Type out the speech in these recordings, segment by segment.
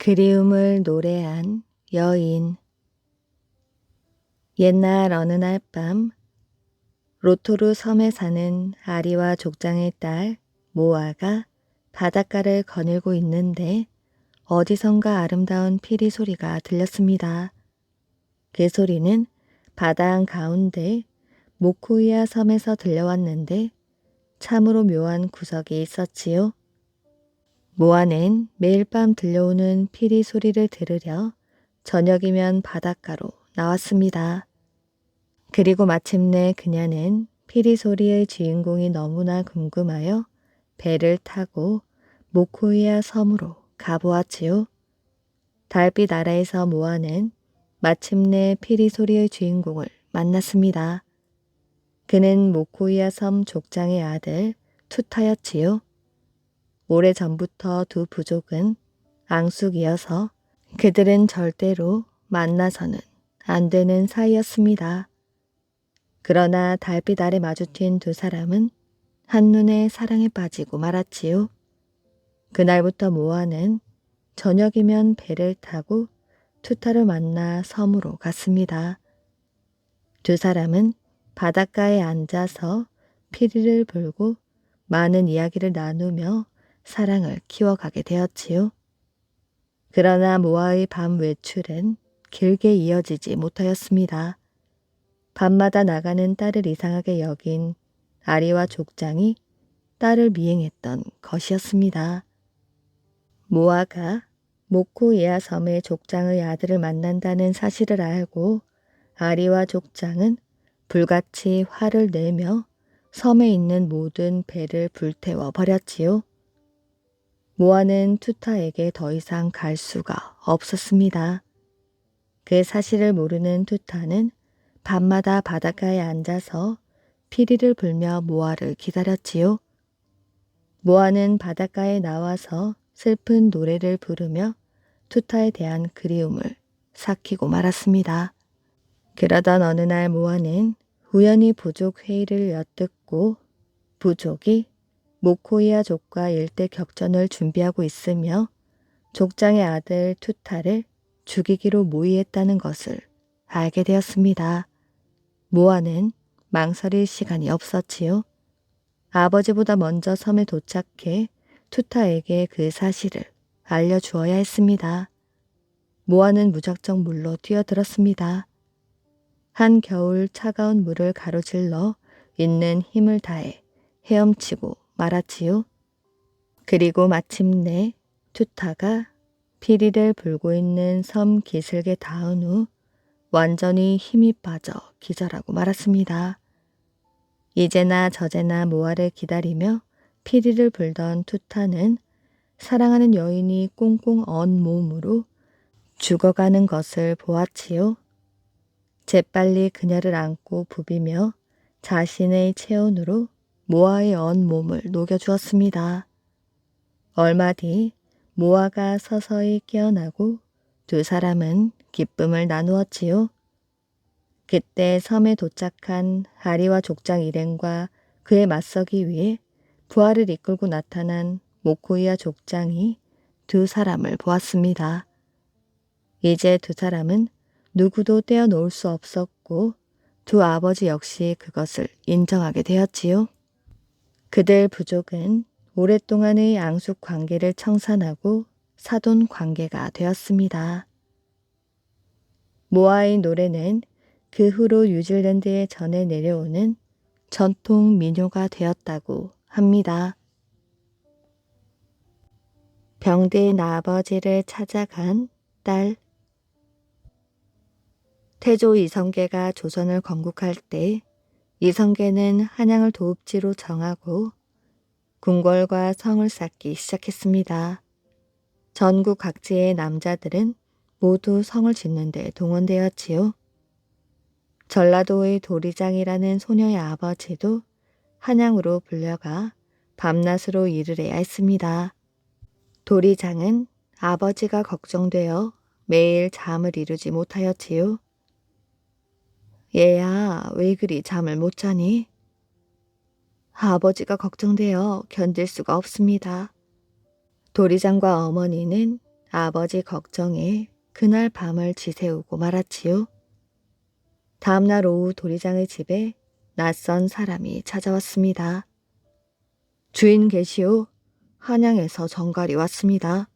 그리움을 노래한 여인. 옛날 어느 날 밤 로토루 섬에 사는 아리와 족장의 딸 모아가 바닷가를 거닐고 있는데 어디선가 아름다운 피리 소리가 들렸습니다. 그 소리는 바다 한가운데 모코이아 섬에서 들려왔는데 참으로 묘한 구석이 있었지요. 모아는 매일 밤 들려오는 피리 소리를 들으려 저녁이면 바닷가로 나왔습니다. 그리고 마침내 그녀는 피리 소리의 주인공이 너무나 궁금하여 배를 타고 모코이아 섬으로 가보았지요. 달빛 아래에서 모아는 마침내 피리 소리의 주인공을 만났습니다. 그는 모코이아 섬 족장의 아들 투타였지요. 오래전부터 두 부족은 앙숙이어서 그들은 절대로 만나서는 안 되는 사이였습니다. 그러나 달빛 아래 마주친 두 사람은 한눈에 사랑에 빠지고 말았지요. 그날부터 모아는 저녁이면 배를 타고 투타를 만나 섬으로 갔습니다. 두 사람은 바닷가에 앉아서 피리를 불고 많은 이야기를 나누며 사랑을 키워가게 되었지요. 그러나 모아의 밤 외출은 길게 이어지지 못하였습니다. 밤마다 나가는 딸을 이상하게 여긴 아리와 족장이 딸을 미행했던 것이었습니다. 모아가 모코이아 섬의 족장의 아들을 만난다는 사실을 알고 아리와 족장은 불같이 화를 내며 섬에 있는 모든 배를 불태워 버렸지요. 모아는 투타에게 더 이상 갈 수가 없었습니다. 그 사실을 모르는 투타는 밤마다 바닷가에 앉아서 피리를 불며 모아를 기다렸지요. 모아는 바닷가에 나와서 슬픈 노래를 부르며 투타에 대한 그리움을 삭히고 말았습니다. 그러던 어느 날 모아는 우연히 부족 회의를 엿듣고 부족이 모코이아 족과 일대 격전을 준비하고 있으며 족장의 아들 투타를 죽이기로 모의했다는 것을 알게 되었습니다. 모아는 망설일 시간이 없었지요. 아버지보다 먼저 섬에 도착해 투타에게 그 사실을 알려주어야 했습니다. 모아는 무작정 물로 뛰어들었습니다. 한겨울 차가운 물을 가로질러 있는 힘을 다해 헤엄치고 말았지요. 그리고 마침내 투타가 피리를 불고 있는 섬 기슭에 닿은 후 완전히 힘이 빠져 기절하고 말았습니다. 이제나 저제나 모아를 기다리며 피리를 불던 투타는 사랑하는 여인이 꽁꽁 언 몸으로 죽어가는 것을 보았지요. 재빨리 그녀를 안고 부비며 자신의 체온으로 모아의 언 몸을 녹여주었습니다. 얼마 뒤 모아가 서서히 깨어나고 두 사람은 기쁨을 나누었지요. 그때 섬에 도착한 아리와 족장 일행과 그에 맞서기 위해 부하를 이끌고 나타난 모코이아 족장이 두 사람을 보았습니다. 이제 두 사람은 누구도 떼어놓을 수 없었고 두 아버지 역시 그것을 인정하게 되었지요. 그들 부족은 오랫동안의 앙숙 관계를 청산하고 사돈 관계가 되었습니다. 모아의 노래는 그 후로 뉴질랜드에 전해 내려오는 전통 민요가 되었다고 합니다. 병든 아버지를 찾아간 딸. 태조 이성계가 조선을 건국할 때 이성계는 한양을 도읍지로 정하고 궁궐과 성을 쌓기 시작했습니다. 전국 각지의 남자들은 모두 성을 짓는 데 동원되었지요. 전라도의 도리장이라는 소녀의 아버지도 한양으로 불려가 밤낮으로 일을 해야 했습니다. 도리장은 아버지가 걱정되어 매일 잠을 이루지 못하였지요. 얘야, 왜 그리 잠을 못 자니? 아버지가 걱정되어 견딜 수가 없습니다. 도리장과 어머니는 아버지 걱정에 그날 밤을 지새우고 말았지요. 다음날 오후 도리장의 집에 낯선 사람이 찾아왔습니다. 주인 계시오. 한양에서 정갈이 왔습니다.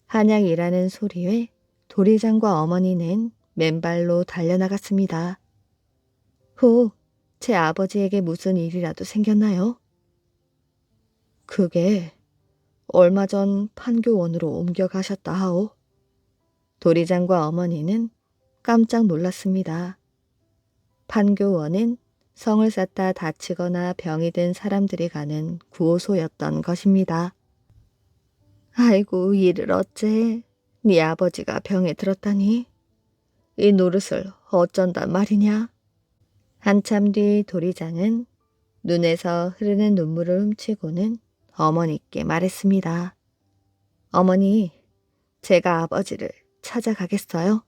한양이라는 소리에 도리장과 어머니는 맨발로 달려나갔습니다. 후, 제 아버지에게 무슨 일이라도 생겼나요? 그게 얼마 전 판교원으로 옮겨가셨다 하오. 도리장과 어머니는 깜짝 놀랐습니다. 판교원은 성을 쌓다 다치거나 병이 든 사람들이 가는 구호소였던 것입니다. 아이고, 이를 어째. 네 아버지가 병에 들었다니. 이 노릇을 어쩐단 말이냐. 한참 뒤 도리장은 눈에서 흐르는 눈물을 훔치고는 어머니께 말했습니다. 어머니, 제가 아버지를 찾아가겠어요.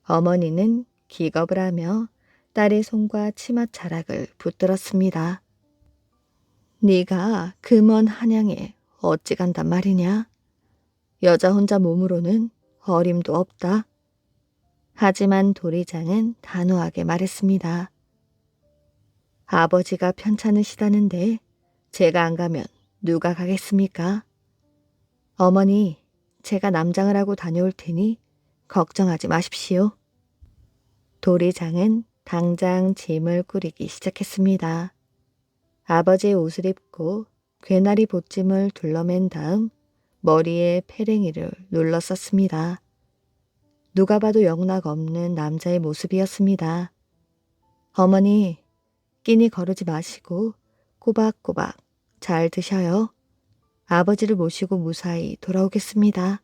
어머니는 기겁을 하며 딸의 손과 치마 자락을 붙들었습니다. 네가 그 먼 한양에 어찌 간단 말이냐. 여자 혼자 몸으로는 어림도 없다. 하지만 도리장은 단호하게 말했습니다. 아버지가 편찮으시다는데 제가 안 가면 누가 가겠습니까? 어머니, 제가 남장을 하고 다녀올 테니 걱정하지 마십시오. 도리장은 당장 짐을 꾸리기 시작했습니다. 아버지의 옷을 입고 괴나리 보찜을 둘러맨 다음 머리에 페랭이를 눌렀었습니다. 누가 봐도 영락 없는 남자의 모습이었습니다. 어머니, 끼니 거르지 마시고 꼬박꼬박 잘 드셔요. 아버지를 모시고 무사히 돌아오겠습니다.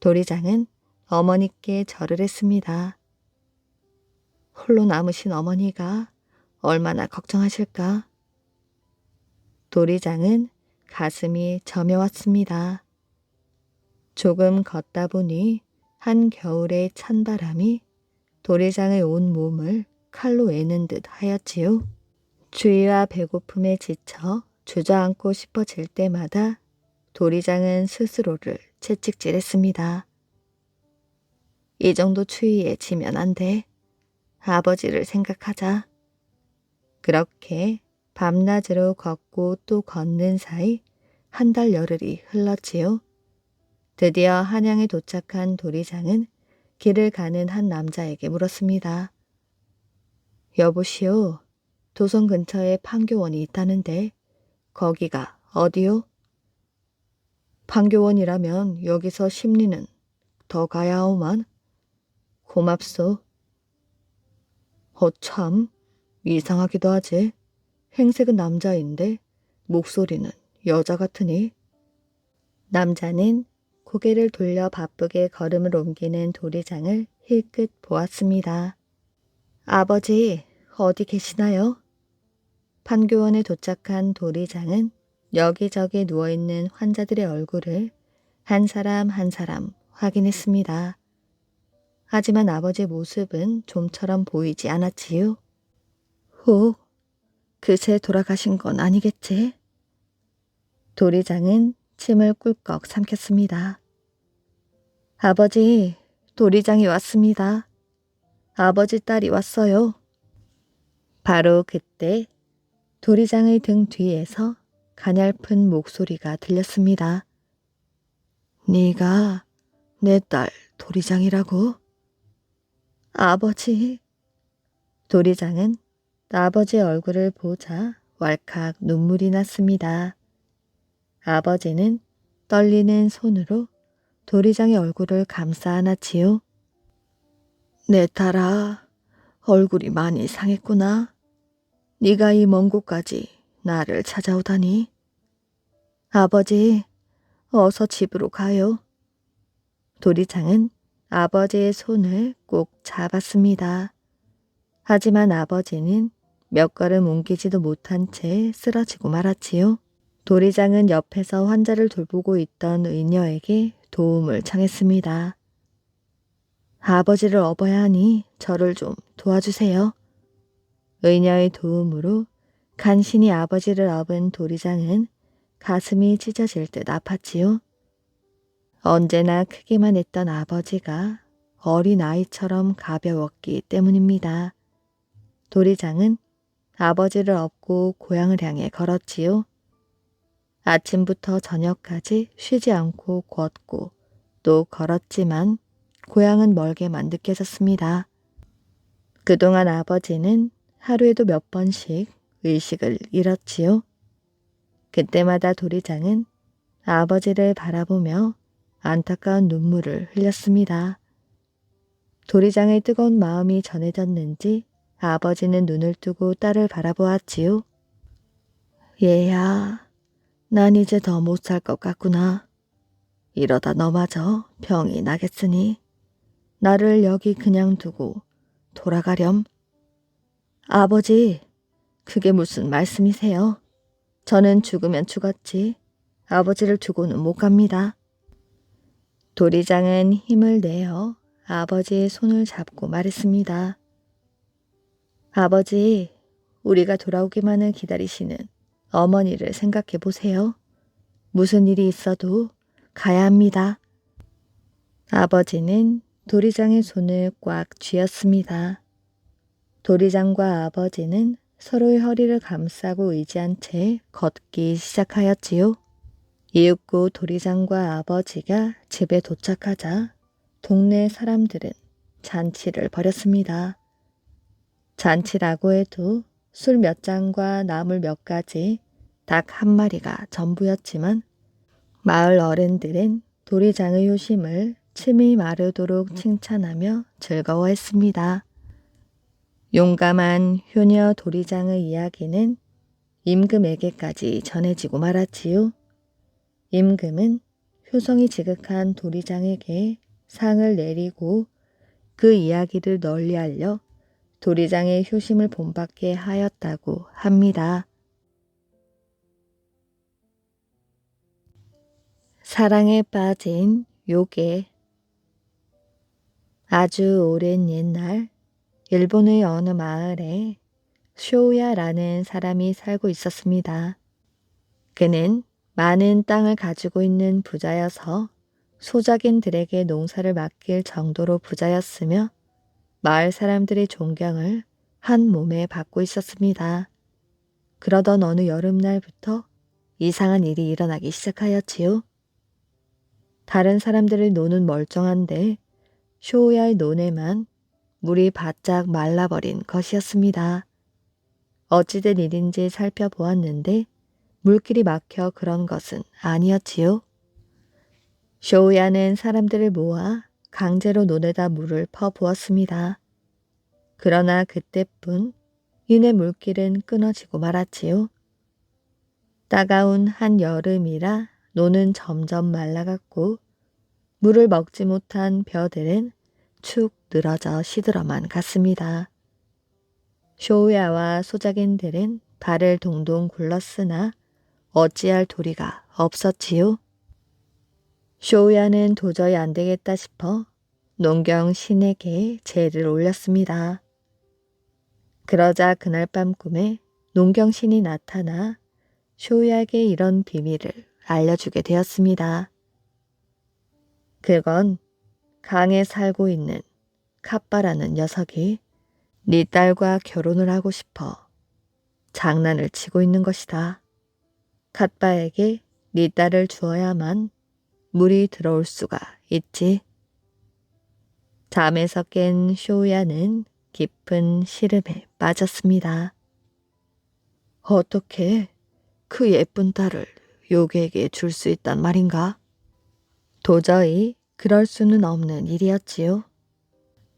도리장은 어머니께 절을 했습니다. 홀로 남으신 어머니가 얼마나 걱정하실까? 도리장은 가슴이 저며왔습니다. 조금 걷다 보니 한겨울의 찬바람이 도리장의 온 몸을 칼로 에는 듯 하였지요. 추위와 배고픔에 지쳐 주저앉고 싶어질 때마다 도리장은 스스로를 채찍질했습니다. 이 정도 추위에 지면 안 돼. 아버지를 생각하자. 그렇게 밤낮으로 걷고 또 걷는 사이 한 달 열흘이 흘렀지요. 드디어 한양에 도착한 도리장은 길을 가는 한 남자에게 물었습니다. 여보시오, 도성 근처에 판교원이 있다는데 거기가 어디요? 판교원이라면 여기서 10리는 더 가야 하오만. 고맙소. 참, 이상하기도 하지. 행색은 남자인데 목소리는 여자 같으니. 남자는 고개를 돌려 바쁘게 걸음을 옮기는 도리장을 힐끗 보았습니다. 아버지, 어디 계시나요? 판교원에 도착한 도리장은 여기저기 누워있는 환자들의 얼굴을 한 사람 한 사람 확인했습니다. 하지만 아버지의 모습은 좀처럼 보이지 않았지요. 혹, 그새 돌아가신 건 아니겠지? 도리장은 침을 꿀꺽 삼켰습니다. 아버지, 도리장이 왔습니다. 아버지 딸이 왔어요. 바로 그때 도리장의 등 뒤에서 가냘픈 목소리가 들렸습니다. 네가 내 딸 도리장이라고? 아버지. 도리장은 아버지의 얼굴을 보자 왈칵 눈물이 났습니다. 아버지는 떨리는 손으로 도리장의 얼굴을 감싸 안았지요. 내 딸아, 얼굴이 많이 상했구나. 네가 이 먼 곳까지 나를 찾아오다니. 아버지, 어서 집으로 가요. 도리장은 아버지의 손을 꼭 잡았습니다. 하지만 아버지는 몇 걸음 옮기지도 못한 채 쓰러지고 말았지요. 도리장은 옆에서 환자를 돌보고 있던 의녀에게 도움을 청했습니다. 아버지를 업어야 하니 저를 좀 도와주세요. 의녀의 도움으로 간신히 아버지를 업은 도리장은 가슴이 찢어질 듯 아팠지요. 언제나 크기만 했던 아버지가 어린아이처럼 가벼웠기 때문입니다. 도리장은 아버지를 업고 고향을 향해 걸었지요. 아침부터 저녁까지 쉬지 않고 걷고 또 걸었지만 고향은 멀게만 느껴졌습니다. 그동안 아버지는 하루에도 몇 번씩 의식을 잃었지요. 그때마다 도리장은 아버지를 바라보며 안타까운 눈물을 흘렸습니다. 도리장의 뜨거운 마음이 전해졌는지 아버지는 눈을 뜨고 딸을 바라보았지요. 얘야, 난 이제 더 못 살 것 같구나. 이러다 너마저 병이 나겠으니 나를 여기 그냥 두고 돌아가렴. 아버지, 그게 무슨 말씀이세요? 저는 죽으면 죽었지 아버지를 두고는 못 갑니다. 도리장은 힘을 내어 아버지의 손을 잡고 말했습니다. 아버지, 우리가 돌아오기만을 기다리시는 어머니를 생각해 보세요. 무슨 일이 있어도 가야 합니다. 아버지는 도리장의 손을 꽉 쥐었습니다. 도리장과 아버지는 서로의 허리를 감싸고 의지한 채 걷기 시작하였지요. 이윽고 도리장과 아버지가 집에 도착하자 동네 사람들은 잔치를 벌였습니다. 잔치라고 해도 술 몇 잔과 나물 몇 가지, 닭 한 마리가 전부였지만 마을 어른들은 도리장의 효심을 침이 마르도록 칭찬하며 즐거워했습니다. 용감한 효녀 도리장의 이야기는 임금에게까지 전해지고 말았지요. 임금은 효성이 지극한 도리장에게 상을 내리고 그 이야기를 널리 알려 도리장의 효심을 본받게 하였다고 합니다. 사랑에 빠진 요괴. 아주 오랜 옛날 일본의 어느 마을에 쇼야라는 사람이 살고 있었습니다. 그는 많은 땅을 가지고 있는 부자여서 소작인들에게 농사를 맡길 정도로 부자였으며 마을 사람들의 존경을 한 몸에 받고 있었습니다. 그러던 어느 여름날부터 이상한 일이 일어나기 시작하였지요. 다른 사람들의 논은 멀쩡한데 쇼야의 논에만 물이 바짝 말라버린 것이었습니다. 어찌된 일인지 살펴보았는데 물길이 막혀 그런 것은 아니었지요. 쇼야는 사람들을 모아 강제로 논에다 물을 퍼부었습니다. 그러나 그때뿐 이내 물길은 끊어지고 말았지요. 따가운 한 여름이라 논은 점점 말라갔고 물을 먹지 못한 벼들은 축 늘어져 시들어만 갔습니다. 쇼야와 소작인들은 발을 동동 굴렀으나 어찌할 도리가 없었지요. 쇼야는 도저히 안 되겠다 싶어 농경 신에게 제를 올렸습니다. 그러자 그날 밤 꿈에 농경 신이 나타나 쇼야에게 이런 비밀을 알려주게 되었습니다. 그건 강에 살고 있는 카빠라는 녀석이 네 딸과 결혼을 하고 싶어 장난을 치고 있는 것이다. 카빠에게 네 딸을 주어야만 물이 들어올 수가 있지. 잠에서 깬 쇼야는 깊은 시름에 빠졌습니다. 어떻게 그 예쁜 딸을 요괴에게 줄 수 있단 말인가? 도저히 그럴 수는 없는 일이었지요.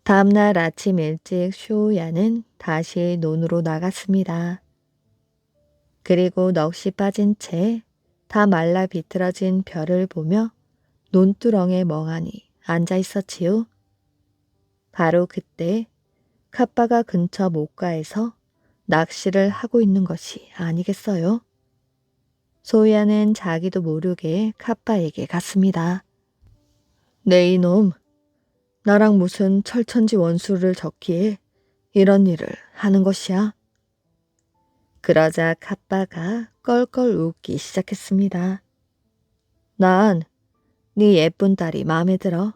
다음날 아침 일찍 쇼야는 다시 논으로 나갔습니다. 그리고 넋이 빠진 채 다 말라 비틀어진 별을 보며 논두렁에 멍하니 앉아 있었지요. 바로 그때 카빠가 근처 목가에서 낚시를 하고 있는 것이 아니겠어요? 소야는 자기도 모르게 카빠에게 갔습니다. 네 이놈, 나랑 무슨 철천지 원수를 졌기에 이런 일을 하는 것이야? 그러자 카빠가 껄껄 웃기 시작했습니다. 난 네 예쁜 딸이 마음에 들어.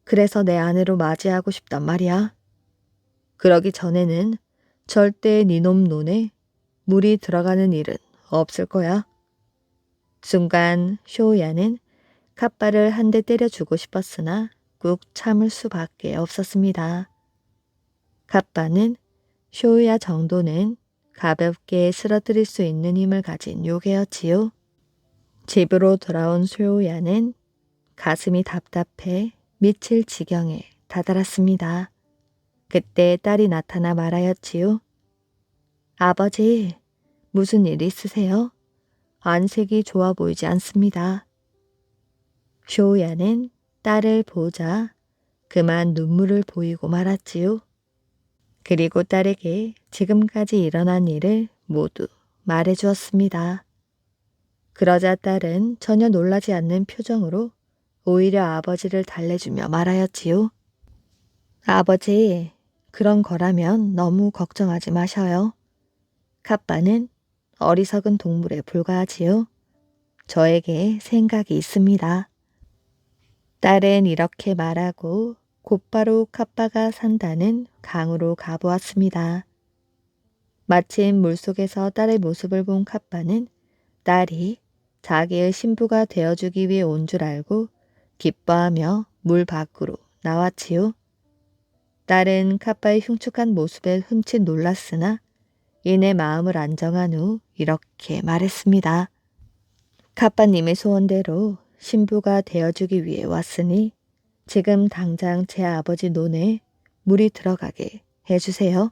그래서 내 아내로 맞이하고 싶단 말이야. 그러기 전에는 절대 네놈 눈에 물이 들어가는 일은 없을 거야. 순간 쇼우야는 카빠를 한 대 때려주고 싶었으나 꾹 참을 수밖에 없었습니다. 카빠는 쇼우야 정도는 가볍게 쓰러뜨릴 수 있는 힘을 가진 요괴였지요. 집으로 돌아온 쇼우야는 가슴이 답답해 미칠 지경에 다다랐습니다. 그때 딸이 나타나 말하였지요. 아버지, 무슨 일 있으세요? 안색이 좋아 보이지 않습니다. 쇼우야는 딸을 보자 그만 눈물을 보이고 말았지요. 그리고 딸에게 지금까지 일어난 일을 모두 말해주었습니다. 그러자 딸은 전혀 놀라지 않는 표정으로 오히려 아버지를 달래주며 말하였지요. 아버지, 그런 거라면 너무 걱정하지 마셔요. 카빠는 어리석은 동물에 불과하지요. 저에게 생각이 있습니다. 딸은 이렇게 말하고 곧바로 카빠가 산다는 강으로 가보았습니다. 마침 물속에서 딸의 모습을 본 카빠는 딸이 자기의 신부가 되어주기 위해 온 줄 알고 기뻐하며 물 밖으로 나왔지요. 딸은 카빠의 흉측한 모습에 흠칫 놀랐으나 이내 마음을 안정한 후 이렇게 말했습니다. 카빠님의 소원대로 신부가 되어주기 위해 왔으니 지금 당장 제 아버지 논에 물이 들어가게 해주세요.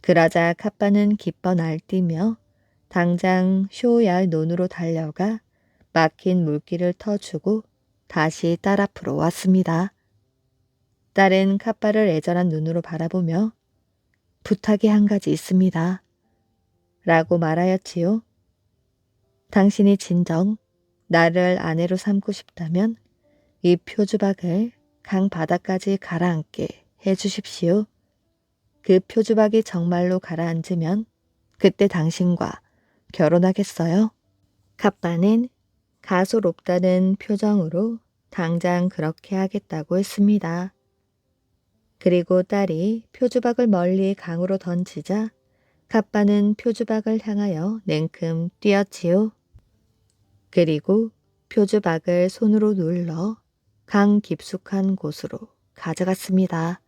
그러자 카빠는 기뻐 날뛰며 당장 쇼우야의 논으로 달려가 막힌 물길을 터주고 다시 딸 앞으로 왔습니다. 딸은 카빠를 애절한 눈으로 바라보며 부탁이 한 가지 있습니다. 라고 말하였지요. 당신이 진정 나를 아내로 삼고 싶다면 이 표주박을 강 바닥까지 가라앉게 해주십시오. 그 표주박이 정말로 가라앉으면 그때 당신과 결혼하겠어요. 카빠는 가소롭다는 표정으로 당장 그렇게 하겠다고 했습니다. 그리고 딸이 표주박을 멀리 강으로 던지자 카빠는 표주박을 향하여 냉큼 뛰었지요. 그리고 표주박을 손으로 눌러 강 깊숙한 곳으로 가져갔습니다.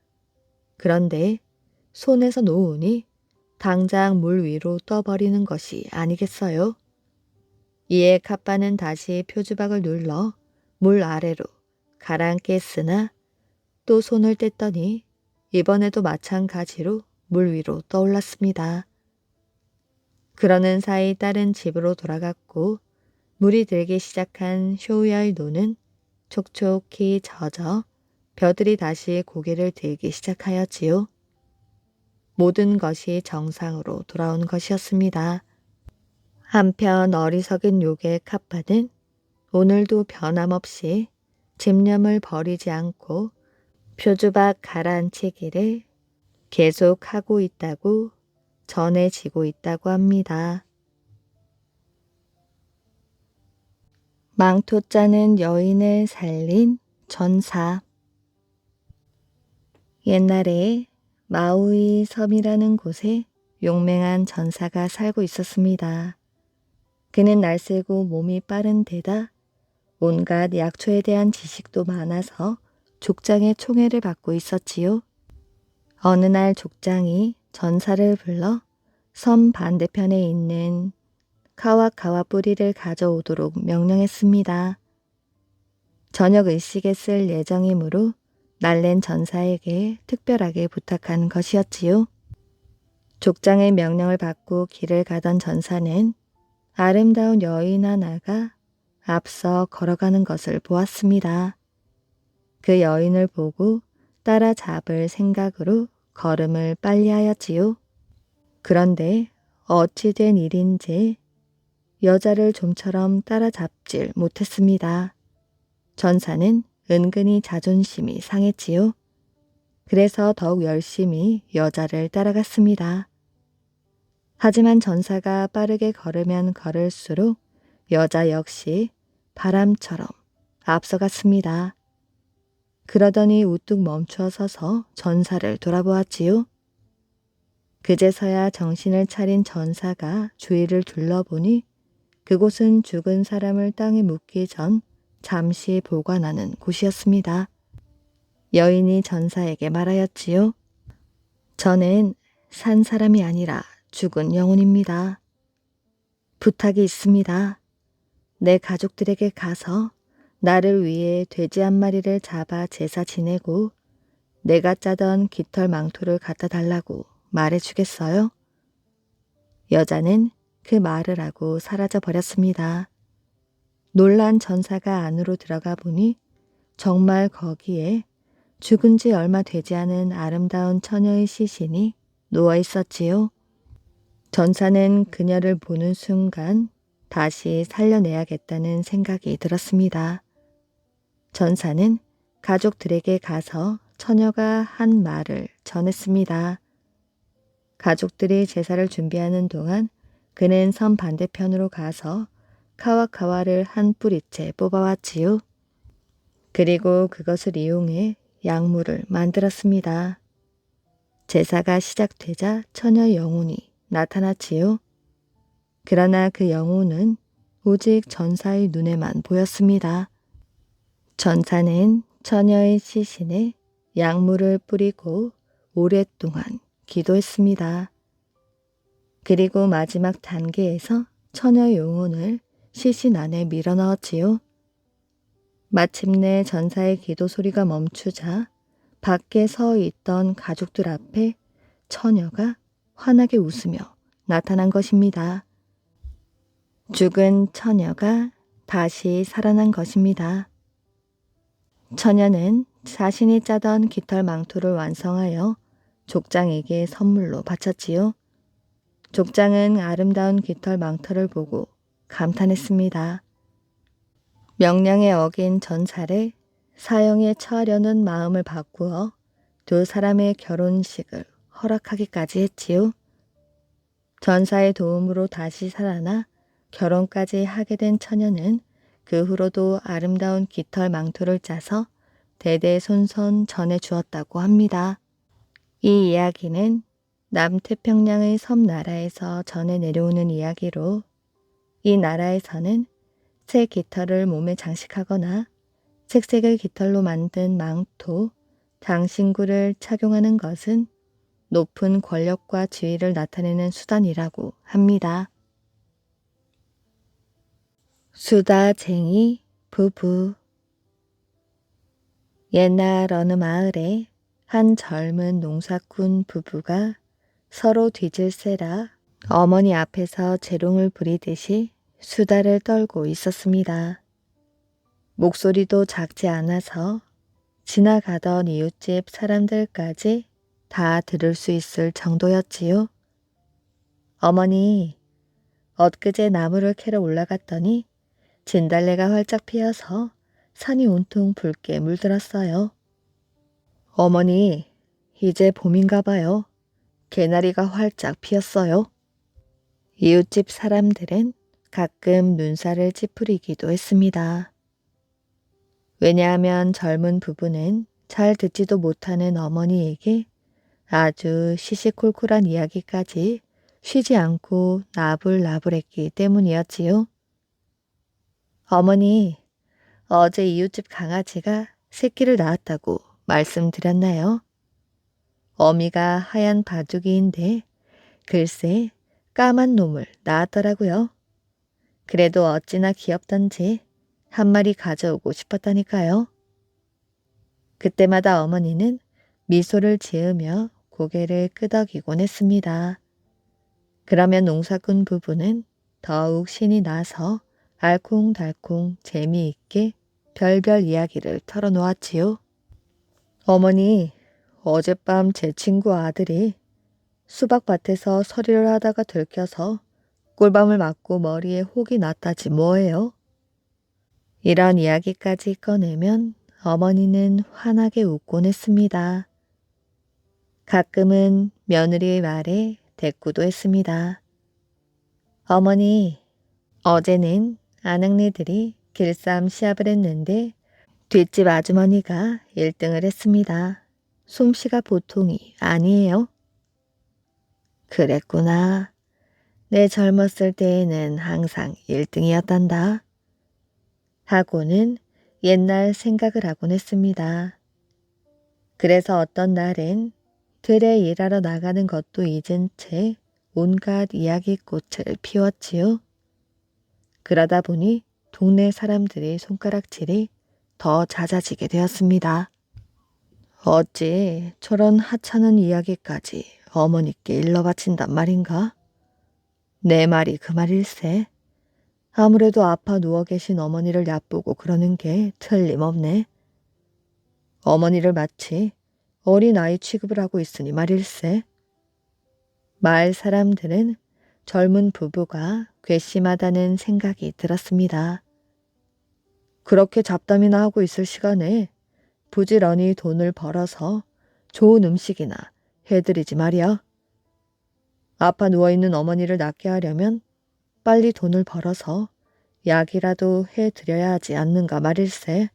그런데 손에서 놓으니 당장 물 위로 떠버리는 것이 아니겠어요? 이에 카빠는 다시 표주박을 눌러 물 아래로 가라앉게 했으나 또 손을 뗐더니 이번에도 마찬가지로 물 위로 떠올랐습니다. 그러는 사이 딸은 집으로 돌아갔고 물이 들기 시작한 쇼우야의 눈은 촉촉히 젖어 벼들이 다시 고개를 들기 시작하였지요. 모든 것이 정상으로 돌아온 것이었습니다. 한편 어리석은 요괴 카빠는 오늘도 변함없이 집념을 버리지 않고 표주박 가라앉히기를 계속하고 있다고 전해지고 있다고 합니다. 망토 짜는 여인을 살린 전사. 옛날에 마우이 섬이라는 곳에 용맹한 전사가 살고 있었습니다. 그는 날쌔고 몸이 빠른 데다 온갖 약초에 대한 지식도 많아서 족장의 총애를 받고 있었지요. 어느 날 족장이 전사를 불러 섬 반대편에 있는 카와카와 뿌리를 가져오도록 명령했습니다. 저녁 의식에 쓸 예정이므로 날랜 전사에게 특별하게 부탁한 것이었지요. 족장의 명령을 받고 길을 가던 전사는 아름다운 여인 하나가 앞서 걸어가는 것을 보았습니다. 그 여인을 보고 따라잡을 생각으로 걸음을 빨리 하였지요. 그런데 어찌 된 일인지 여자를 좀처럼 따라잡질 못했습니다. 전사는 은근히 자존심이 상했지요. 그래서 더욱 열심히 여자를 따라갔습니다. 하지만 전사가 빠르게 걸으면 걸을수록 여자 역시 바람처럼 앞서갔습니다. 그러더니 우뚝 멈추어 서서 전사를 돌아보았지요. 그제서야 정신을 차린 전사가 주위를 둘러보니 그곳은 죽은 사람을 땅에 묻기 전 잠시 보관하는 곳이었습니다. 여인이 전사에게 말하였지요. 저는 산 사람이 아니라 죽은 영혼입니다. 부탁이 있습니다. 내 가족들에게 가서 나를 위해 돼지 한 마리를 잡아 제사 지내고 내가 짜던 깃털 망토를 갖다 달라고 말해주겠어요? 여자는 그 말을 하고 사라져 버렸습니다. 놀란 전사가 안으로 들어가 보니 정말 거기에 죽은 지 얼마 되지 않은 아름다운 처녀의 시신이 누워 있었지요. 전사는 그녀를 보는 순간 다시 살려내야겠다는 생각이 들었습니다. 전사는 가족들에게 가서 처녀가 한 말을 전했습니다. 가족들이 제사를 준비하는 동안 그는 섬 반대편으로 가서 카와카와를 한 뿌리째 뽑아왔지요. 그리고 그것을 이용해 약물을 만들었습니다. 제사가 시작되자 처녀 영혼이 나타났지요. 그러나 그 영혼은 오직 전사의 눈에만 보였습니다. 전사는 처녀의 시신에 약물을 뿌리고 오랫동안 기도했습니다. 그리고 마지막 단계에서 처녀 영혼을 시신 안에 밀어넣었지요. 마침내 전사의 기도 소리가 멈추자 밖에 서 있던 가족들 앞에 처녀가 환하게 웃으며 나타난 것입니다. 죽은 처녀가 다시 살아난 것입니다. 처녀는 자신이 짜던 깃털 망토를 완성하여 족장에게 선물로 바쳤지요. 족장은 아름다운 깃털 망토를 보고 감탄했습니다. 명령에 어긴 전사를 사형에 처하려는 마음을 바꾸어 두 사람의 결혼식을 허락하기까지 했지요. 전사의 도움으로 다시 살아나 결혼까지 하게 된 처녀는 그 후로도 아름다운 깃털 망토를 짜서 대대손손 전해주었다고 합니다. 이 이야기는 남태평양의 섬나라에서 전해 내려오는 이야기로 이 나라에서는 새 깃털을 몸에 장식하거나 색색의 깃털로 만든 망토, 장신구를 착용하는 것은 높은 권력과 지위를 나타내는 수단이라고 합니다. 수다쟁이 부부. 옛날 어느 마을에 한 젊은 농사꾼 부부가 서로 뒤질세라 어머니 앞에서 재롱을 부리듯이 수다를 떨고 있었습니다. 목소리도 작지 않아서 지나가던 이웃집 사람들까지 다 들을 수 있을 정도였지요. 어머니, 엊그제 나무를 캐러 올라갔더니 진달래가 활짝 피어서 산이 온통 붉게 물들었어요. 어머니, 이제 봄인가 봐요. 개나리가 활짝 피었어요. 이웃집 사람들은 가끔 눈살을 찌푸리기도 했습니다. 왜냐하면 젊은 부부는 잘 듣지도 못하는 어머니에게 아주 시시콜콜한 이야기까지 쉬지 않고 나불나불했기 때문이었지요. 어머니, 어제 이웃집 강아지가 새끼를 낳았다고 말씀드렸나요? 어미가 하얀 바둑이인데 글쎄 까만 놈을 낳았더라고요. 그래도 어찌나 귀엽던지 한 마리 가져오고 싶었다니까요. 그때마다 어머니는 미소를 지으며 고개를 끄덕이곤 했습니다. 그러면 농사꾼 부부는 더욱 신이 나서 알콩달콩 재미있게 별별 이야기를 털어놓았지요. 어머니, 어젯밤 제 친구 아들이 수박밭에서 서리를 하다가 들켜서 꿀밤을 맞고 머리에 혹이 났다지 뭐예요. 이런 이야기까지 꺼내면 어머니는 환하게 웃곤 했습니다. 가끔은 며느리의 말에 대꾸도 했습니다. 어머니, 어제는 아낙네들이 길쌈 시합을 했는데 뒷집 아주머니가 1등을 했습니다. 솜씨가 보통이 아니에요. 그랬구나. 내 젊었을 때에는 항상 1등이었단다. 하고는 옛날 생각을 하곤 했습니다. 그래서 어떤 날엔 들에 일하러 나가는 것도 잊은 채 온갖 이야기꽃을 피웠지요. 그러다 보니 동네 사람들의 손가락질이 더 잦아지게 되었습니다. 어찌 저런 하찮은 이야기까지 어머니께 일러 바친단 말인가? 내 말이 그 말일세. 아무래도 아파 누워 계신 어머니를 얕보고 그러는 게 틀림없네. 어머니를 마치 어린아이 취급을 하고 있으니 말일세. 마을 사람들은 젊은 부부가 괘씸하다는 생각이 들었습니다. 그렇게 잡담이나 하고 있을 시간에 부지런히 돈을 벌어서 좋은 음식이나 해드리지 말이야. 아파 누워있는 어머니를 낫게 하려면 빨리 돈을 벌어서 약이라도 해드려야 하지 않는가 말일세.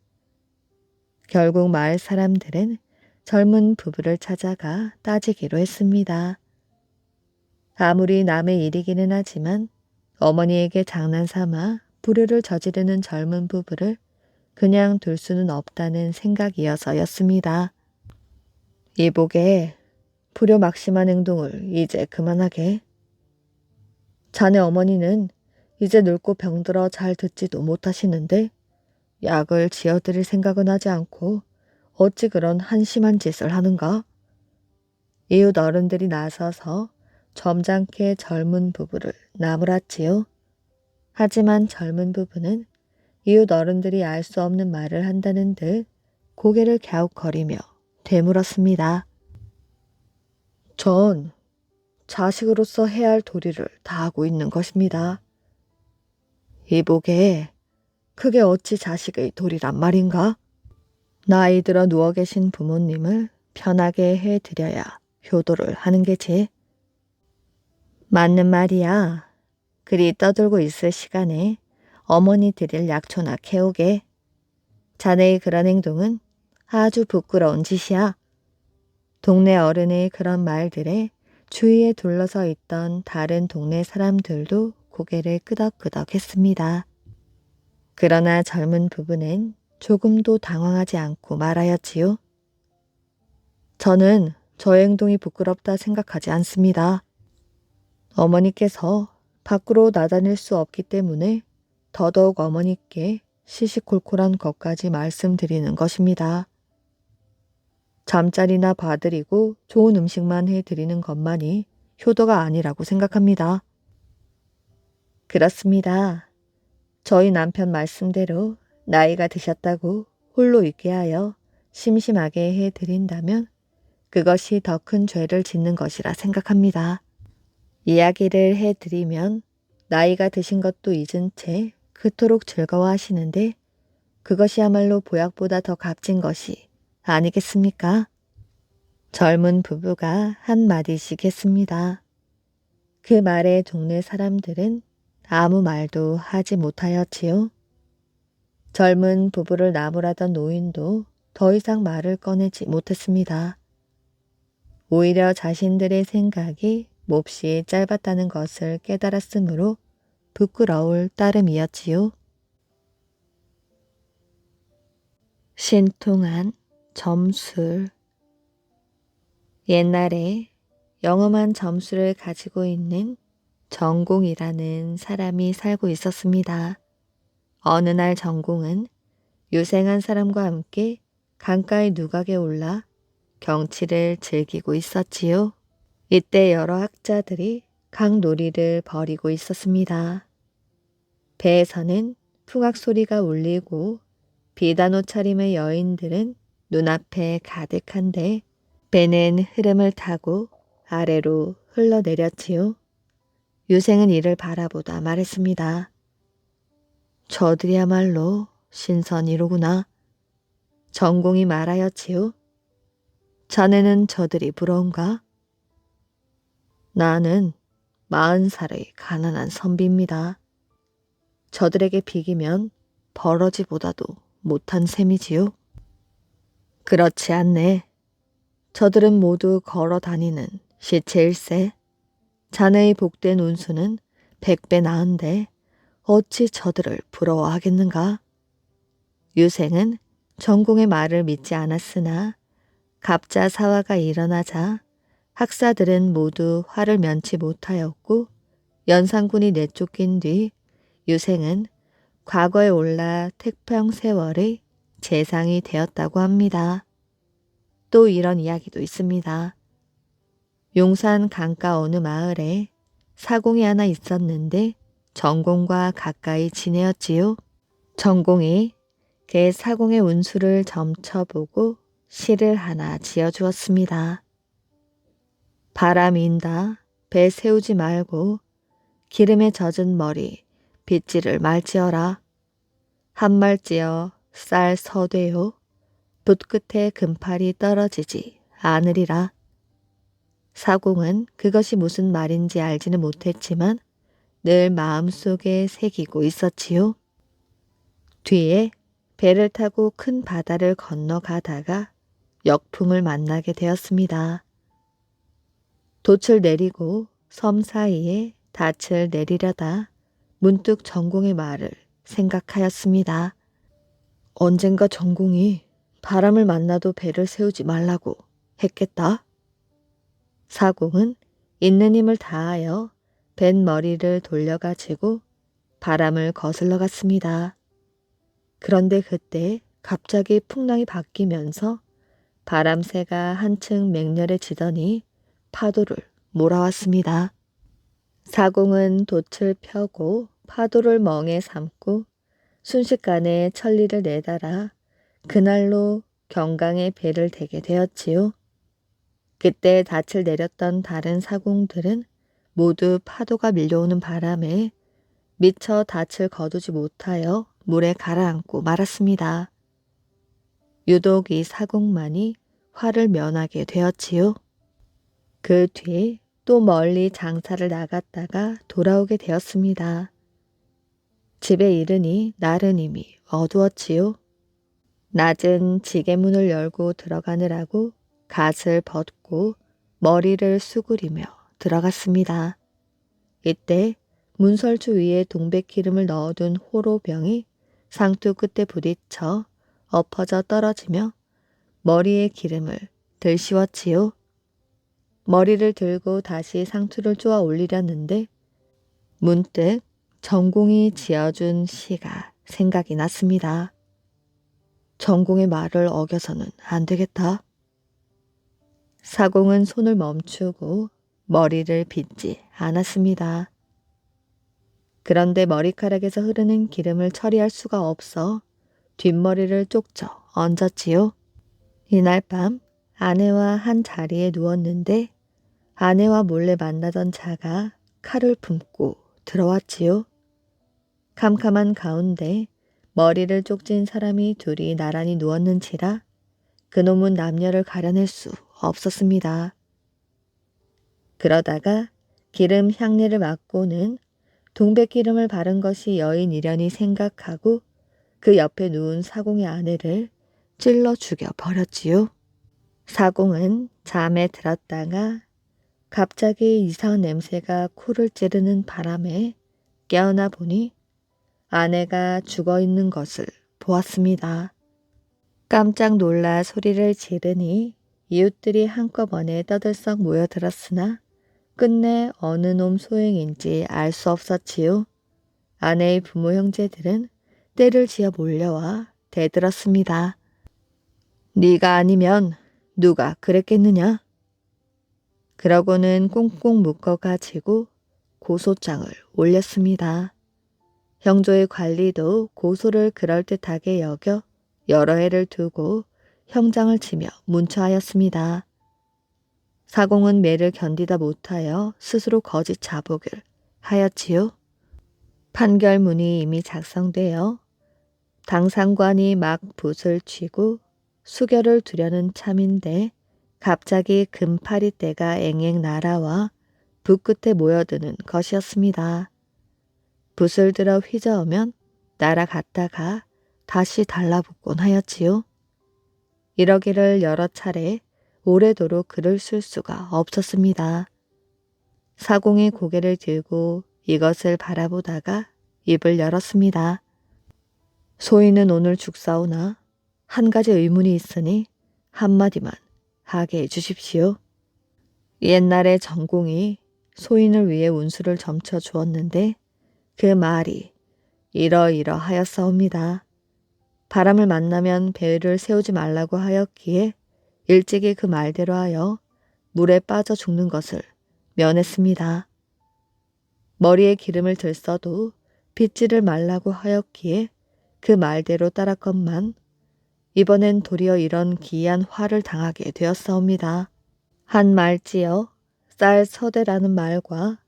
결국 마을 사람들은 젊은 부부를 찾아가 따지기로 했습니다. 아무리 남의 일이기는 하지만 어머니에게 장난삼아 불효를 저지르는 젊은 부부를 그냥 둘 수는 없다는 생각이어서였습니다. 이보게, 불효막심한 행동을 이제 그만하게. 자네 어머니는 이제 늙고 병들어 잘 듣지도 못하시는데 약을 지어드릴 생각은 하지 않고 어찌 그런 한심한 짓을 하는가? 이웃 어른들이 나서서 점잖게 젊은 부부를 나무랐지요. 하지만 젊은 부부는 이웃 어른들이 알 수 없는 말을 한다는 듯 고개를 갸웃거리며 되물었습니다. 전 자식으로서 해야 할 도리를 다하고 있는 것입니다. 이보게, 그게 어찌 자식의 도리란 말인가? 나이 들어 누워 계신 부모님을 편하게 해드려야 효도를 하는 게지. 맞는 말이야. 그리 떠들고 있을 시간에 어머니 드릴 약초나 캐오게. 자네의 그런 행동은 아주 부끄러운 짓이야. 동네 어른의 그런 말들에 주위에 둘러서 있던 다른 동네 사람들도 고개를 끄덕끄덕 했습니다. 그러나 젊은 부부는 조금도 당황하지 않고 말하였지요. 저는 저 행동이 부끄럽다 생각하지 않습니다. 어머니께서 밖으로 나다닐 수 없기 때문에 더더욱 어머니께 시시콜콜한 것까지 말씀드리는 것입니다. 잠자리나 봐드리고 좋은 음식만 해드리는 것만이 효도가 아니라고 생각합니다. 그렇습니다. 저희 남편 말씀대로 나이가 드셨다고 홀로 있게 하여 심심하게 해드린다면 그것이 더 큰 죄를 짓는 것이라 생각합니다. 이야기를 해드리면 나이가 드신 것도 잊은 채 그토록 즐거워하시는데 그것이야말로 보약보다 더 값진 것이 아니겠습니까? 젊은 부부가 한마디씩 했습니다. 그 말에 동네 사람들은 아무 말도 하지 못하였지요. 젊은 부부를 나무라던 노인도 더 이상 말을 꺼내지 못했습니다. 오히려 자신들의 생각이 몹시 짧았다는 것을 깨달았으므로 부끄러울 따름이었지요. 신통한 점술. 옛날에 영험한 점술을 가지고 있는 정공이라는 사람이 살고 있었습니다. 어느 날 정공은 유생한 사람과 함께 강가의 누각에 올라 경치를 즐기고 있었지요. 이때 여러 학자들이 강놀이를 벌이고 있었습니다. 배에서는 풍악 소리가 울리고 비단 옷차림의 여인들은 눈앞에 가득한데 배는 흐름을 타고 아래로 흘러내렸지요. 유생은 이를 바라보다 말했습니다. 저들이야말로 신선이로구나. 정공이 말하였지요. 자네는 저들이 부러운가? 나는 40살의 가난한 선비입니다. 저들에게 비기면 버러지보다도 못한 셈이지요. 그렇지 않네. 저들은 모두 걸어 다니는 시체일세. 자네의 복된 운수는 100배 나은데 어찌 저들을 부러워하겠는가? 유생은 전공의 말을 믿지 않았으나 갑자 사화가 일어나자 학사들은 모두 화를 면치 못하였고 연산군이 내쫓긴 뒤 유생은 과거에 올라 태평세월의 재상이 되었다고 합니다. 또 이런 이야기도 있습니다. 용산 강가 어느 마을에 사공이 하나 있었는데 전공과 가까이 지내었지요. 전공이 그 사공의 운수를 점쳐보고 시를 하나 지어주었습니다. 바람인다 배 세우지 말고 기름에 젖은 머리 빗질을 말지어라. 한 말지어 쌀 서되요 붓 끝에 금팔이 떨어지지 않으리라. 사공은 그것이 무슨 말인지 알지는 못했지만 늘 마음속에 새기고 있었지요. 뒤에 배를 타고 큰 바다를 건너가다가 역풍을 만나게 되었습니다. 돛을 내리고 섬 사이에 닻을 내리려다 문득 전공의 말을 생각하였습니다. 언젠가 전공이 바람을 만나도 배를 세우지 말라고 했겠다. 사공은 있는 힘을 다하여 뱃머리를 돌려가지고 바람을 거슬러 갔습니다. 그런데 그때 갑자기 풍랑이 바뀌면서 바람새가 한층 맹렬해지더니 파도를 몰아왔습니다. 사공은 돛을 펴고 파도를 멍에 삼고 순식간에 천리를 내달아 그날로 경강에 배를 대게 되었지요. 그때 닻을 내렸던 다른 사공들은 모두 파도가 밀려오는 바람에 미처 닻을 거두지 못하여 물에 가라앉고 말았습니다. 유독 이 사공만이 화를 면하게 되었지요. 그 뒤 또 멀리 장사를 나갔다가 돌아오게 되었습니다. 집에 이르니 날은 이미 어두웠지요. 낮은 지게문을 열고 들어가느라고 갓을 벗고 머리를 수그리며 들어갔습니다. 이때 문설주 위에 동백기름을 넣어둔 호로병이 상투 끝에 부딪혀 엎어져 떨어지며 머리에 기름을 들씌웠지요. 머리를 들고 다시 상투를 쪼아 올리려는데 문득 전공이 지어준 시가 생각이 났습니다. 전공의 말을 어겨서는 안 되겠다. 사공은 손을 멈추고 머리를 빗지 않았습니다. 그런데 머리카락에서 흐르는 기름을 처리할 수가 없어 뒷머리를 쪽져 얹었지요. 이날 밤 아내와 한 자리에 누웠는데 아내와 몰래 만나던 자가 칼을 품고 들어왔지요. 캄캄한 가운데 머리를 쪽진 사람이 둘이 나란히 누웠는지라 그놈은 남녀를 가려낼 수 없었습니다. 그러다가 기름 향내를 맡고는 동백기름을 바른 것이 여인이려니 생각하고 그 옆에 누운 사공의 아내를 찔러 죽여 버렸지요. 사공은 잠에 들었다가 갑자기 이상한 냄새가 코를 찌르는 바람에 깨어나 보니 아내가 죽어 있는 것을 보았습니다. 깜짝 놀라 소리를 지르니 이웃들이 한꺼번에 떠들썩 모여들었으나 끝내 어느 놈 소행인지 알 수 없었지요. 아내의 부모 형제들은 떼를 지어 몰려와 대들었습니다. 네가 아니면 누가 그랬겠느냐? 그러고는 꽁꽁 묶어가지고 고소장을 올렸습니다. 형조의 관리도 고소를 그럴듯하게 여겨 여러 해를 두고 형장을 치며 문처하였습니다. 사공은 매를 견디다 못하여 스스로 거짓 자복을 하였지요. 판결문이 이미 작성되어 당상관이 막 붓을 쥐고 수결을 두려는 참인데 갑자기 금파리 떼가 앵앵 날아와 붓 끝에 모여드는 것이었습니다. 붓을 들어 휘저으면 날아갔다가 다시 달라붙곤 하였지요. 이러기를 여러 차례 오래도록 글을 쓸 수가 없었습니다. 사공이 고개를 들고 이것을 바라보다가 입을 열었습니다. 소인은 오늘 죽사오나 한 가지 의문이 있으니 한마디만 하게 해주십시오. 옛날에 전공이 소인을 위해 운수를 점쳐 주었는데 그 말이 이러이러하였사옵니다. 바람을 만나면 배를 세우지 말라고 하였기에 일찍이 그 말대로 하여 물에 빠져 죽는 것을 면했습니다. 머리에 기름을 들써도 빗질을 말라고 하였기에 그 말대로 따랐건만 이번엔 도리어 이런 기이한 화를 당하게 되었사옵니다. 한 말지어 쌀 서대라는 말과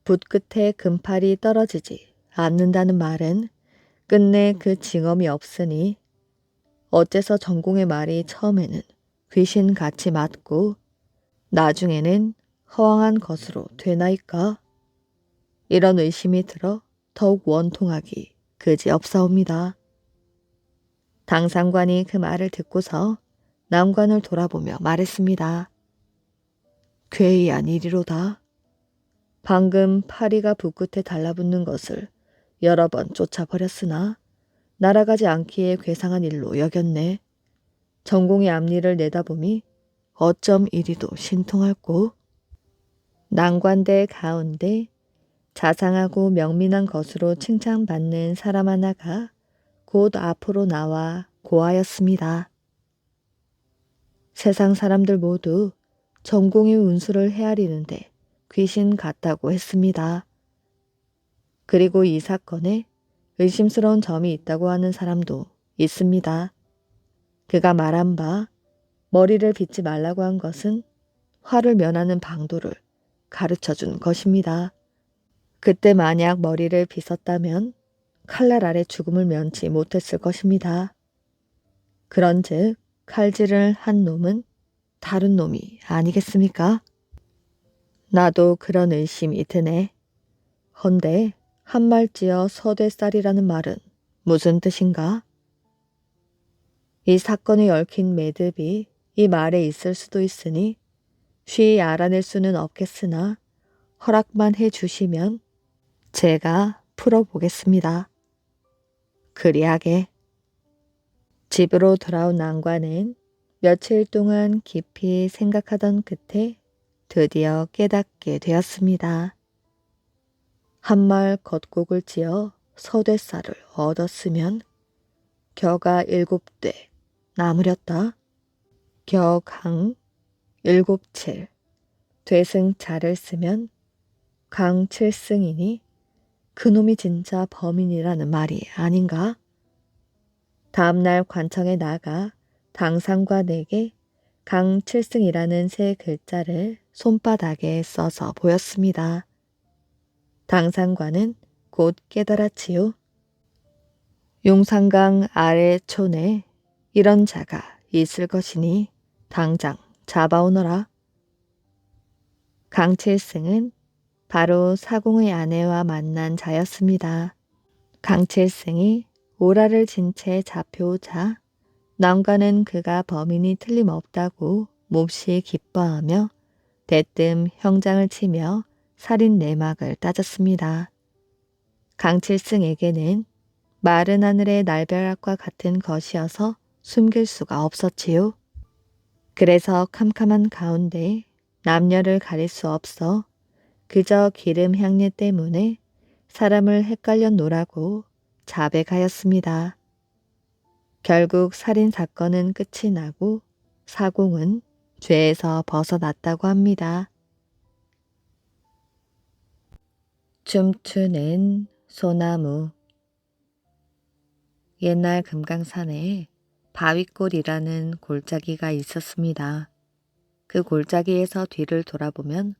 붓 끝에 금팔이 떨어지지 않는다는 말은 끝내 그 징험이 없으니 어째서 전공의 말이 처음에는 귀신같이 맞고 나중에는 허황한 것으로 되나이까? 이런 의심이 들어 더욱 원통하기 그지없사옵니다. 당상관이 그 말을 듣고서 남관을 돌아보며 말했습니다. 괴이한 일이로다. 방금 파리가 붓끝에 달라붙는 것을 여러 번 쫓아버렸으나 날아가지 않기에 괴상한 일로 여겼네. 전공의 앞니를 내다보니 어쩜 이리도 신통할꼬. 난관대 가운데 자상하고 명민한 것으로 칭찬받는 사람 하나가 곧 앞으로 나와 고하였습니다. 세상 사람들 모두 전공의 운수를 헤아리는데 귀신 같다고 했습니다. 그리고 이 사건에 의심스러운 점이 있다고 하는 사람도 있습니다. 그가 말한 바 머리를 빗지 말라고 한 것은 화를 면하는 방도를 가르쳐준 것입니다. 그때 만약 머리를 빗었다면 칼날 아래 죽음을 면치 못했을 것입니다. 그런즉 칼질을 한 놈은 다른 놈이 아니겠습니까? 나도 그런 의심이 드네. 헌데 한말지어 서대쌀이라는 말은 무슨 뜻인가? 이 사건에 얽힌 매듭이 이 말에 있을 수도 있으니 쉬이 알아낼 수는 없겠으나 허락만 해주시면 제가 풀어보겠습니다. 그리하게. 집으로 돌아온 난관은 며칠 동안 깊이 생각하던 끝에 드디어 깨닫게 되었습니다. 한말 겉곡을 지어 서대쌀을 얻었으면 겨가 7대 나무렸다. 겨강 7칠 되승자를 쓰면 강 7승이니 그놈이 진짜 범인이라는 말이 아닌가? 다음날 관청에 나가 당상관에게 강 7승이라는 세 글자를 손바닥에 써서 보였습니다. 당상관은 곧 깨달았지요. 용산강 아래촌에 이런 자가 있을 것이니 당장 잡아오너라. 강칠승은 바로 사공의 아내와 만난 자였습니다. 강칠승이 오라를 진 채 잡혀오자 난관은 그가 범인이 틀림없다고 몹시 기뻐하며 대뜸 형장을 치며 살인 내막을 따졌습니다. 강칠승에게는 마른 하늘의 날벼락과 같은 것이어서 숨길 수가 없었지요. 그래서 캄캄한 가운데 남녀를 가릴 수 없어 그저 기름 향내 때문에 사람을 헷갈려 노라고 자백하였습니다. 결국 살인 사건은 끝이 나고 사공은 죄에서 벗어났다고 합니다. 춤추는 소나무. 옛날 금강산에 바위골이라는 골짜기가 있었습니다. 그 골짜기에서 뒤를 돌아보면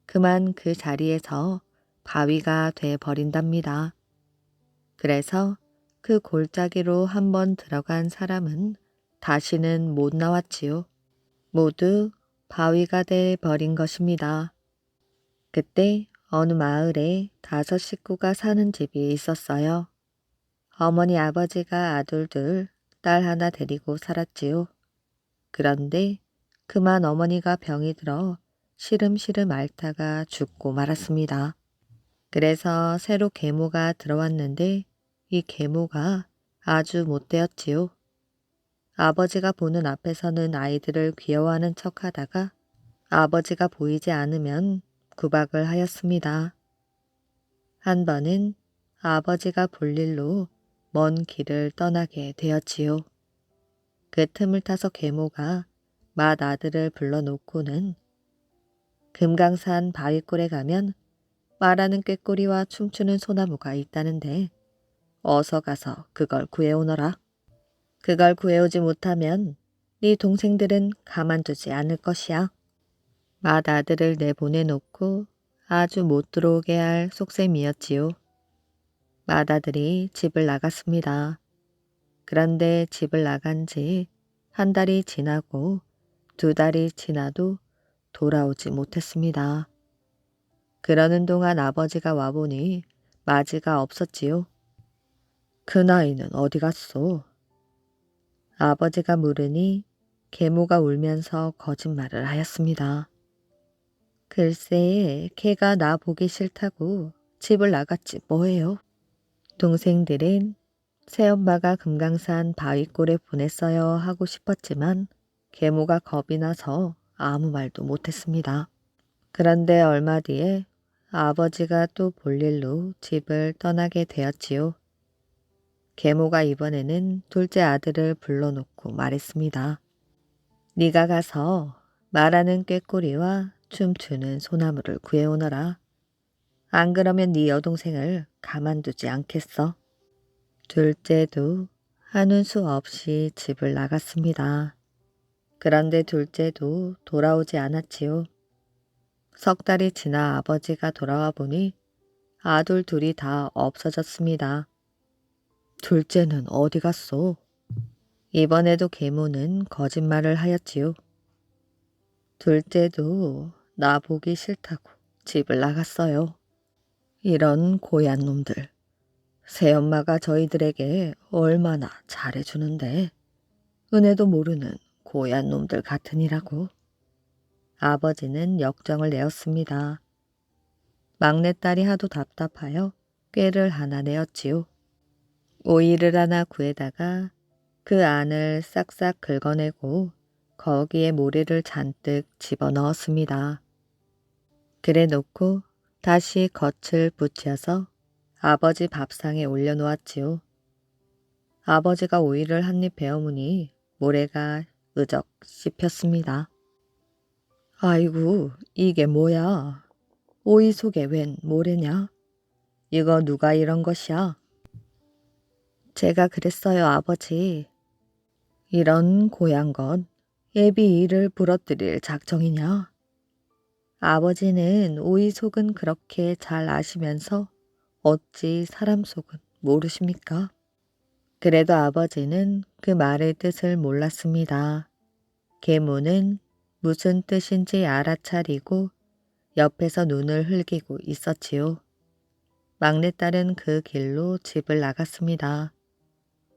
그만 그 자리에서 바위가 돼 버린답니다. 그래서 그 골짜기로 한번 들어간 사람은 다시는 못 나왔지요. 모두 바위가 돼 버린 것입니다. 그때 어느 마을에 5 식구가 사는 집이 있었어요. 어머니 아버지가 아들 둘, 딸 하나 데리고 살았지요. 그런데 그만 어머니가 병이 들어 시름시름 앓다가 죽고 말았습니다. 그래서 새로 계모가 들어왔는데 이 계모가 아주 못되었지요. 아버지가 보는 앞에서는 아이들을 귀여워하는 척하다가 아버지가 보이지 않으면 구박을 하였습니다. 한 번은 아버지가 볼 일로 먼 길을 떠나게 되었지요. 그 틈을 타서 계모가 맏아들을 불러놓고는 금강산 바위골에 가면 말하는 꾀꼬리와 춤추는 소나무가 있다는데 어서 가서 그걸 구해오너라. 그걸 구해오지 못하면 네 동생들은 가만두지 않을 것이야. 맏아들을 내보내놓고 아주 못 들어오게 할 속셈이었지요. 맏아들이 집을 나갔습니다. 그런데 집을 나간 지 한 달이 지나고 두 달이 지나도 돌아오지 못했습니다. 그러는 동안 아버지가 와보니 마지가 없었지요. 그 나이는 어디 갔소? 아버지가 물으니 계모가 울면서 거짓말을 하였습니다. 글쎄, 걔가 나 보기 싫다고 집을 나갔지 뭐예요. 동생들은 새엄마가 금강산 바위골에 보냈어요 하고 싶었지만 계모가 겁이 나서 아무 말도 못했습니다. 그런데 얼마 뒤에 아버지가 또 볼 일로 집을 떠나게 되었지요. 계모가 이번에는 둘째 아들을 불러놓고 말했습니다. 네가 가서 말하는 꾀꼬리와 춤추는 소나무를 구해오너라. 안 그러면 네 여동생을 가만두지 않겠어. 둘째도 하는 수 없이 집을 나갔습니다. 그런데 둘째도 돌아오지 않았지요. 석 달이 지나 아버지가 돌아와 보니 아들 둘이 다 없어졌습니다. 둘째는 어디 갔소? 이번에도 계모는 거짓말을 하였지요. 둘째도 나 보기 싫다고 집을 나갔어요. 이런 고얀 놈들. 새엄마가 저희들에게 얼마나 잘해주는데 은혜도 모르는 고얀 놈들 같으니라고. 아버지는 역정을 내었습니다. 막내딸이 하도 답답하여 꾀를 하나 내었지요. 오이를 하나 구해다가 그 안을 싹싹 긁어내고 거기에 모래를 잔뜩 집어넣었습니다. 그래 놓고 다시 겉을 붙여서 아버지 밥상에 올려놓았지요. 아버지가 오이를 한 입 베어무니 모래가 으적 씹혔습니다. 아이고, 이게 뭐야? 오이 속에 웬 모래냐? 이거 누가 이런 것이야? 제가 그랬어요, 아버지. 이런 고얀 것, 예비 이를 부러뜨릴 작정이냐? 아버지는 오이 속은 그렇게 잘 아시면서 어찌 사람 속은 모르십니까? 그래도 아버지는 그 말의 뜻을 몰랐습니다. 계모는 무슨 뜻인지 알아차리고 옆에서 눈을 흘기고 있었지요. 막내딸은 그 길로 집을 나갔습니다.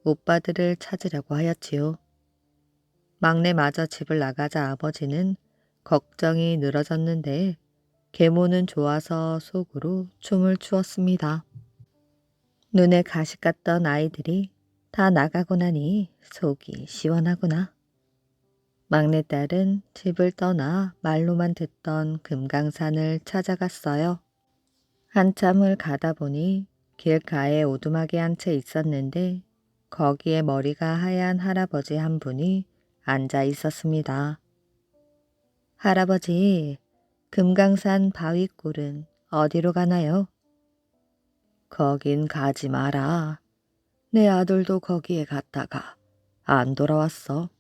오빠들을 찾으려고 하였지요. 막내마저 집을 나가자 아버지는 걱정이 늘어졌는데 계모는 좋아서 속으로 춤을 추었습니다. 눈에 가시 같던 아이들이 다 나가고 나니 속이 시원하구나. 막내딸은 집을 떠나 말로만 듣던 금강산을 찾아갔어요. 한참을 가다 보니 길가에 오두막에 한 채 있었는데 거기에 머리가 하얀 할아버지 한 분이 앉아 있었습니다. 할아버지, 금강산 바위골은 어디로 가나요? 거긴 가지 마라. 내 아들도 거기에 갔다가 안 돌아왔어.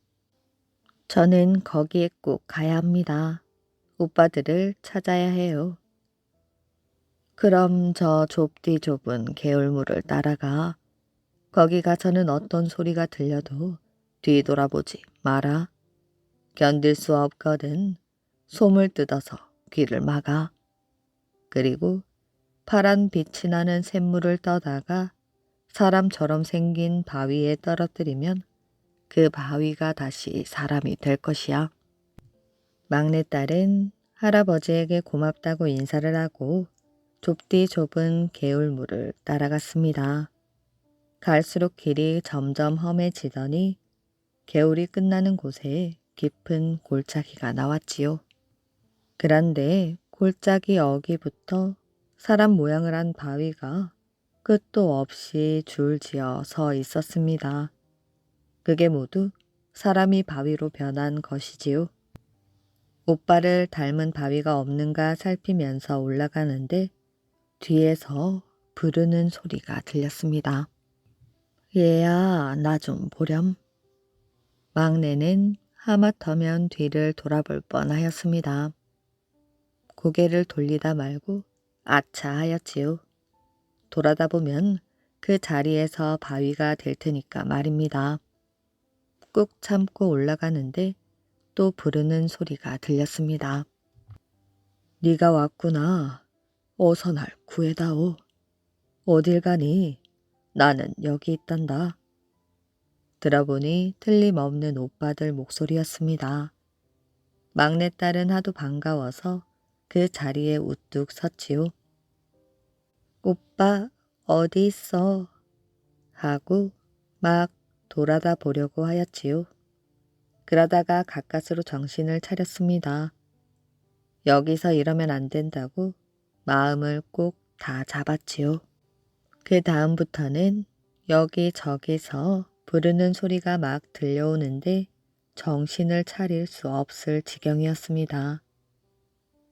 저는 거기에 꼭 가야 합니다. 오빠들을 찾아야 해요. 그럼 저 좁디 좁은 개울물을 따라가. 거기 가서는 어떤 소리가 들려도 뒤돌아보지 마라. 견딜 수 없거든. 솜을 뜯어서 귀를 막아. 그리고 파란 빛이 나는 샘물을 떠다가 사람처럼 생긴 바위에 떨어뜨리면 그 바위가 다시 사람이 될 것이야. 막내딸은 할아버지에게 고맙다고 인사를 하고 좁디 좁은 개울물을 따라갔습니다. 갈수록 길이 점점 험해지더니 개울이 끝나는 곳에 깊은 골짜기가 나왔지요. 그런데 골짜기 어기부터 사람 모양을 한 바위가 끝도 없이 줄지어 서 있었습니다. 그게 모두 사람이 바위로 변한 것이지요. 오빠를 닮은 바위가 없는가 살피면서 올라가는데 뒤에서 부르는 소리가 들렸습니다. 얘야, 나 좀 보렴. 막내는 하마터면 뒤를 돌아볼 뻔하였습니다. 고개를 돌리다 말고 아차 하였지요. 돌아다 보면 그 자리에서 바위가 될 테니까 말입니다. 꾹 참고 올라가는데 또 부르는 소리가 들렸습니다. 네가 왔구나. 어서 날 구해다오. 어딜 가니? 나는 여기 있단다. 들어보니 틀림없는 오빠들 목소리였습니다. 막내딸은 하도 반가워서 그 자리에 우뚝 섰지요. 오빠 어디 있어? 하고 막 돌아다 보려고 하였지요. 그러다가 가까스로 정신을 차렸습니다. 여기서 이러면 안 된다고 마음을 꼭 다 잡았지요. 그 다음부터는 여기저기서 부르는 소리가 막 들려오는데 정신을 차릴 수 없을 지경이었습니다.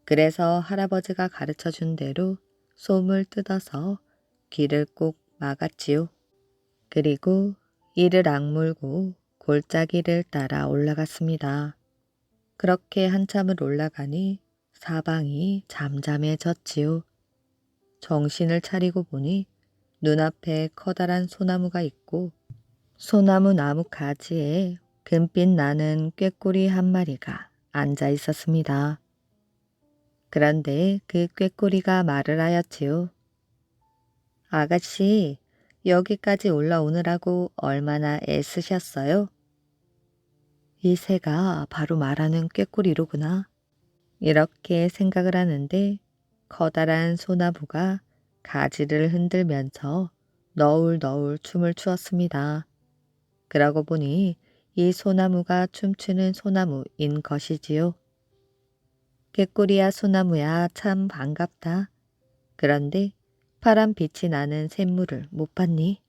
그래서 할아버지가 가르쳐준 대로 솜을 뜯어서 귀를 꼭 막았지요. 그리고 이를 악물고 골짜기를 따라 올라갔습니다. 그렇게 한참을 올라가니 사방이 잠잠해졌지요. 정신을 차리고 보니 눈앞에 커다란 소나무가 있고 소나무 나무 가지에 금빛 나는 꾀꼬리 한 마리가 앉아 있었습니다. 그런데 그 꾀꼬리가 말을 하였지요. 아가씨, 여기까지 올라오느라고 얼마나 애쓰셨어요? 이 새가 바로 말하는 꾀꼬리로구나. 이렇게 생각을 하는데 커다란 소나무가 가지를 흔들면서 너울너울 춤을 추었습니다. 그러고 보니 이 소나무가 춤추는 소나무인 것이지요. 꾀꼬리야 소나무야 참 반갑다. 그런데 파란 빛이 나는 샘물을 못 봤니?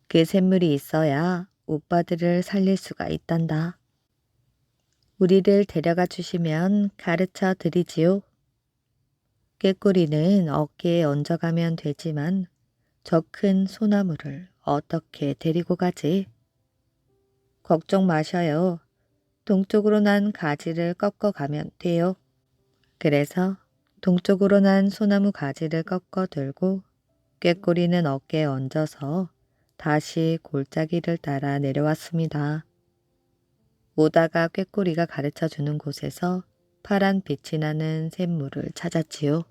그 샘물이 있어야 오빠들을 살릴 수가 있단다. 우리를 데려가 주시면 가르쳐 드리지요. 꾀꼬리는 어깨에 얹어가면 되지만 저 큰 소나무를 어떻게 데리고 가지? 걱정 마셔요. 동쪽으로 난 가지를 꺾어가면 돼요. 그래서 동쪽으로 난 소나무 가지를 꺾어 들고 꾀꼬리는 어깨에 얹어서 다시 골짜기를 따라 내려왔습니다. 오다가 꾀꼬리가 가르쳐주는 곳에서 파란 빛이 나는 샘물을 찾았지요.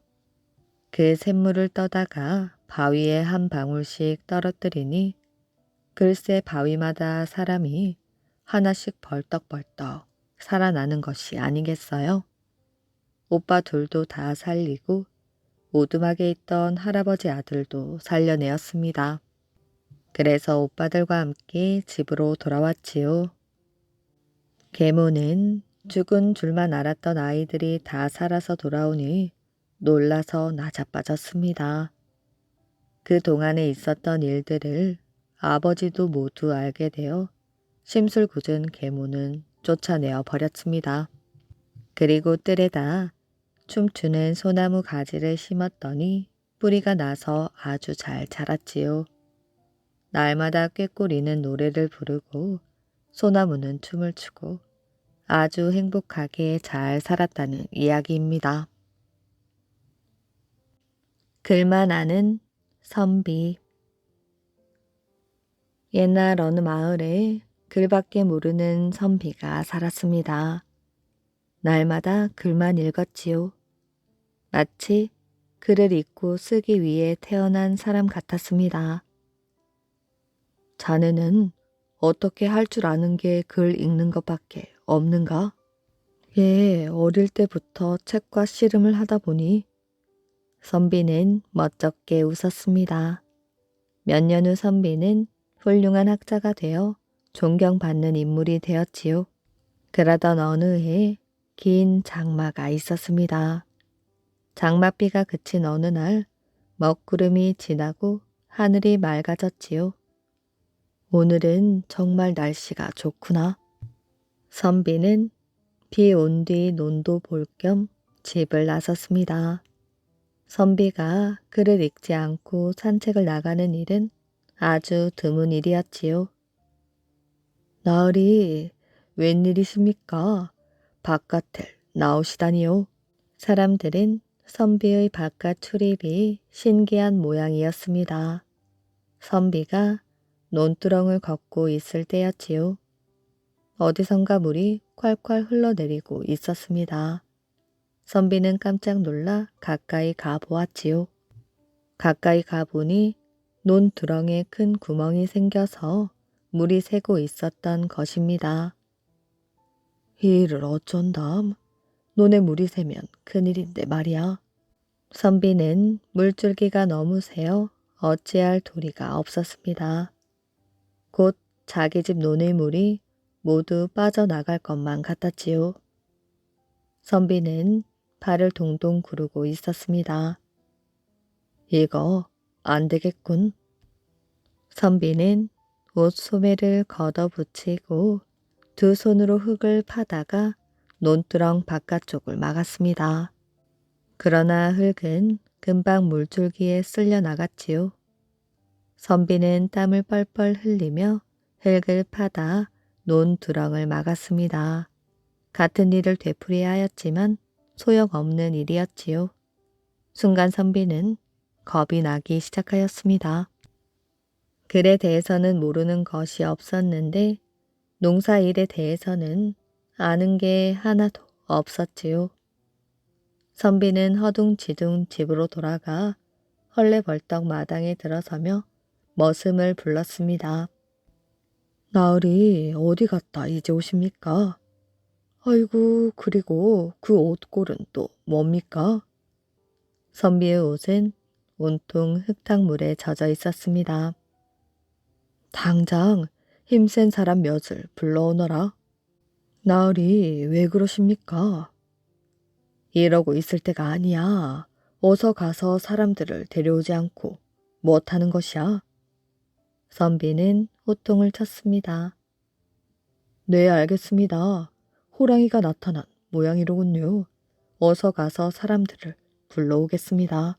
그 샘물을 떠다가 바위에 한 방울씩 떨어뜨리니 글쎄 바위마다 사람이 하나씩 벌떡벌떡 살아나는 것이 아니겠어요? 오빠 둘도 다 살리고 오두막에 있던 할아버지 아들도 살려내었습니다. 그래서 오빠들과 함께 집으로 돌아왔지요. 계모는 죽은 줄만 알았던 아이들이 다 살아서 돌아오니 놀라서 나자빠졌습니다. 그 동안에 있었던 일들을 아버지도 모두 알게 되어 심술궂은 계모는 쫓아내어 버렸습니다. 그리고 뜰에다 춤추는 소나무 가지를 심었더니 뿌리가 나서 아주 잘 자랐지요. 날마다 꾀꼬리는 노래를 부르고 소나무는 춤을 추고 아주 행복하게 잘 살았다는 이야기입니다. 글만 아는 선비. 옛날 어느 마을에 글밖에 모르는 선비가 살았습니다. 날마다 글만 읽었지요. 마치 글을 읽고 쓰기 위해 태어난 사람 같았습니다. 자네는 어떻게 할 줄 아는 게 글 읽는 것밖에 없는가? 예, 어릴 때부터 책과 씨름을 하다 보니 선비는 멋쩍게 웃었습니다. 몇 년 후 선비는 훌륭한 학자가 되어 존경받는 인물이 되었지요. 그러던 어느 해 긴 장마가 있었습니다. 장맛비가 그친 어느 날 먹구름이 지나고 하늘이 맑아졌지요. 오늘은 정말 날씨가 좋구나. 선비는 비 온 뒤 논도 볼 겸 집을 나섰습니다. 선비가 글을 읽지 않고 산책을 나가는 일은 아주 드문 일이었지요. 나으리, 웬일이십니까? 바깥을 나오시다니요. 사람들은 선비의 바깥 출입이 신기한 모양이었습니다. 선비가 논두렁을 걷고 있을 때였지요. 어디선가 물이 콸콸 흘러내리고 있었습니다. 선비는 깜짝 놀라 가까이 가보았지요. 가까이 가보니 논두렁에 큰 구멍이 생겨서 물이 새고 있었던 것입니다. 이를 어쩐담? 논에 물이 새면 큰일인데 말이야. 선비는 물줄기가 너무 새어 어찌할 도리가 없었습니다. 곧 자기 집 논의 물이 모두 빠져나갈 것만 같았지요. 선비는 발을 동동 구르고 있었습니다. 이거 안 되겠군. 선비는 옷 소매를 걷어붙이고 두 손으로 흙을 파다가 논두렁 바깥쪽을 막았습니다. 그러나 흙은 금방 물줄기에 쓸려 나갔지요. 선비는 땀을 뻘뻘 흘리며 흙을 파다 논두렁을 막았습니다. 같은 일을 되풀이해야 하였지만 소용없는 일이었지요. 순간 선비는 겁이 나기 시작하였습니다. 글에 대해서는 모르는 것이 없었는데 농사일에 대해서는 아는 게 하나도 없었지요. 선비는 허둥지둥 집으로 돌아가 헐레벌떡 마당에 들어서며 머슴을 불렀습니다. 나으리 어디 갔다 이제 오십니까? 아이고, 그리고 그 옷골은 또 뭡니까? 선비의 옷은 온통 흙탕물에 젖어 있었습니다. 당장 힘센 사람 몇을 불러오너라. 나으리 왜 그러십니까? 이러고 있을 때가 아니야. 어서 가서 사람들을 데려오지 않고 못하는 것이야. 선비는 호통을 쳤습니다. 네, 알겠습니다. 호랑이가 나타난 모양이로군요. 어서 가서 사람들을 불러오겠습니다.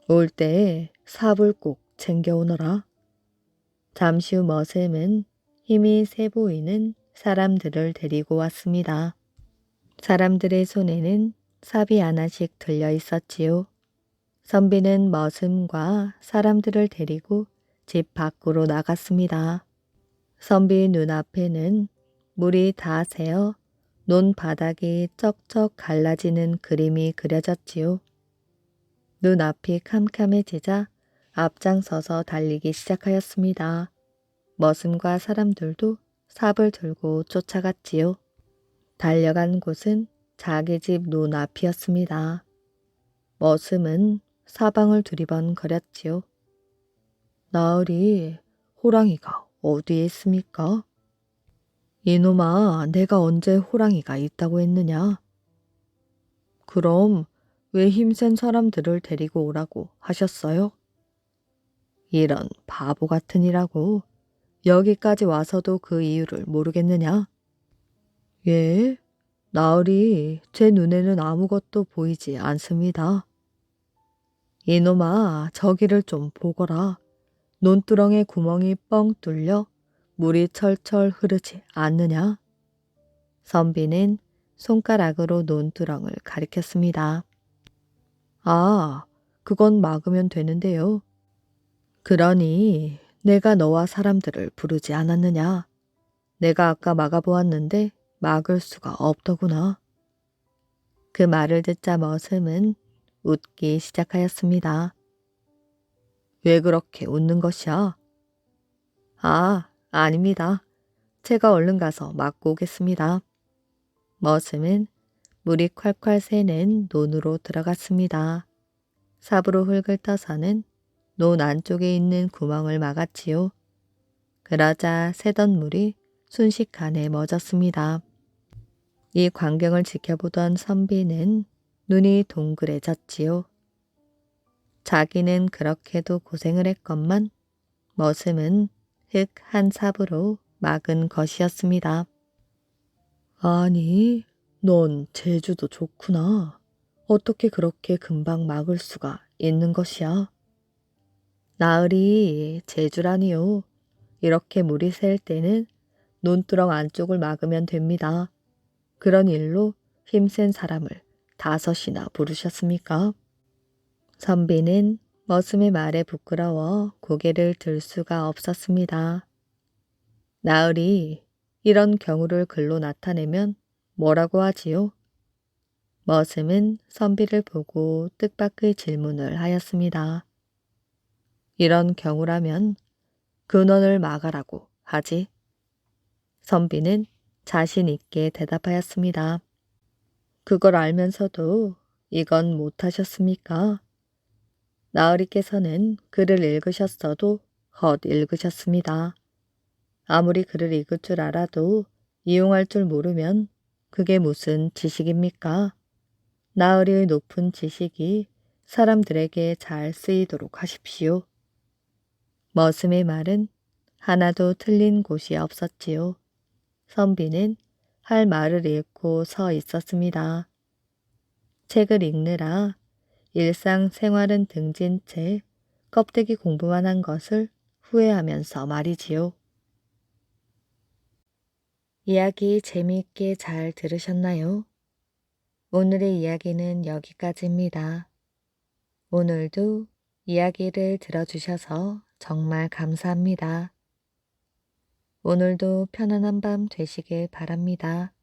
올 때 삽을 꼭 챙겨오너라. 잠시 후 머슴은 힘이 세 보이는 사람들을 데리고 왔습니다. 사람들의 손에는 삽이 하나씩 들려 있었지요. 선비는 머슴과 사람들을 데리고 집 밖으로 나갔습니다. 선비 눈앞에는 물이 다 새어 논 바닥이 쩍쩍 갈라지는 그림이 그려졌지요. 눈앞이 캄캄해지자 앞장서서 달리기 시작하였습니다. 머슴과 사람들도 삽을 들고 쫓아갔지요. 달려간 곳은 자기 집 논 앞이었습니다. 머슴은 사방을 두리번거렸지요. 나으리, 호랑이가 어디에 있습니까? 이놈아, 내가 언제 호랑이가 있다고 했느냐? 그럼 왜 힘센 사람들을 데리고 오라고 하셨어요? 이런 바보 같으니라고. 여기까지 와서도 그 이유를 모르겠느냐? 예, 나으리, 제 눈에는 아무것도 보이지 않습니다. 이놈아, 저기를 좀 보거라. 논두렁에 구멍이 뻥 뚫려 물이 철철 흐르지 않느냐? 선비는 손가락으로 논두렁을 가리켰습니다. 아, 그건 막으면 되는데요. 그러니 내가 너와 사람들을 부르지 않았느냐? 내가 아까 막아보았는데 막을 수가 없더구나. 그 말을 듣자 머슴은 웃기 시작하였습니다. 왜 그렇게 웃는 것이야? 아, 아닙니다. 제가 얼른 가서 맡고 오겠습니다. 머슴은 물이 콸콸 새는 논으로 들어갔습니다. 삽으로 흙을 떠서는 논 안쪽에 있는 구멍을 막았지요. 그러자 새던 물이 순식간에 멎었습니다. 이 광경을 지켜보던 선비는 눈이 동그래졌지요. 자기는 그렇게도 고생을 했건만 머슴은 흙 한 삽으로 막은 것이었습니다. 아니, 넌 재주도 좋구나. 어떻게 그렇게 금방 막을 수가 있는 것이야? 나으리 재주라니요. 이렇게 물이 셀 때는 논두렁 안쪽을 막으면 됩니다. 그런 일로 힘센 사람을 5이나 부르셨습니까? 선비는 머슴의 말에 부끄러워 고개를 들 수가 없었습니다. 나으리, 이런 경우를 글로 나타내면 뭐라고 하지요? 머슴은 선비를 보고 뜻밖의 질문을 하였습니다. 이런 경우라면 근원을 막아라고 하지. 선비는 자신 있게 대답하였습니다. 그걸 알면서도 이건 못하셨습니까? 나으리께서는 글을 읽으셨어도 헛 읽으셨습니다. 아무리 글을 읽을 줄 알아도 이용할 줄 모르면 그게 무슨 지식입니까? 나으리의 높은 지식이 사람들에게 잘 쓰이도록 하십시오. 머슴의 말은 하나도 틀린 곳이 없었지요. 선비는 할 말을 잃고 서 있었습니다. 책을 읽느라 일상생활은 등진 채 껍데기 공부만 한 것을 후회하면서 말이지요. 이야기 재미있게 잘 들으셨나요? 오늘의 이야기는 여기까지입니다. 오늘도 이야기를 들어주셔서 정말 감사합니다. 오늘도 편안한 밤 되시길 바랍니다.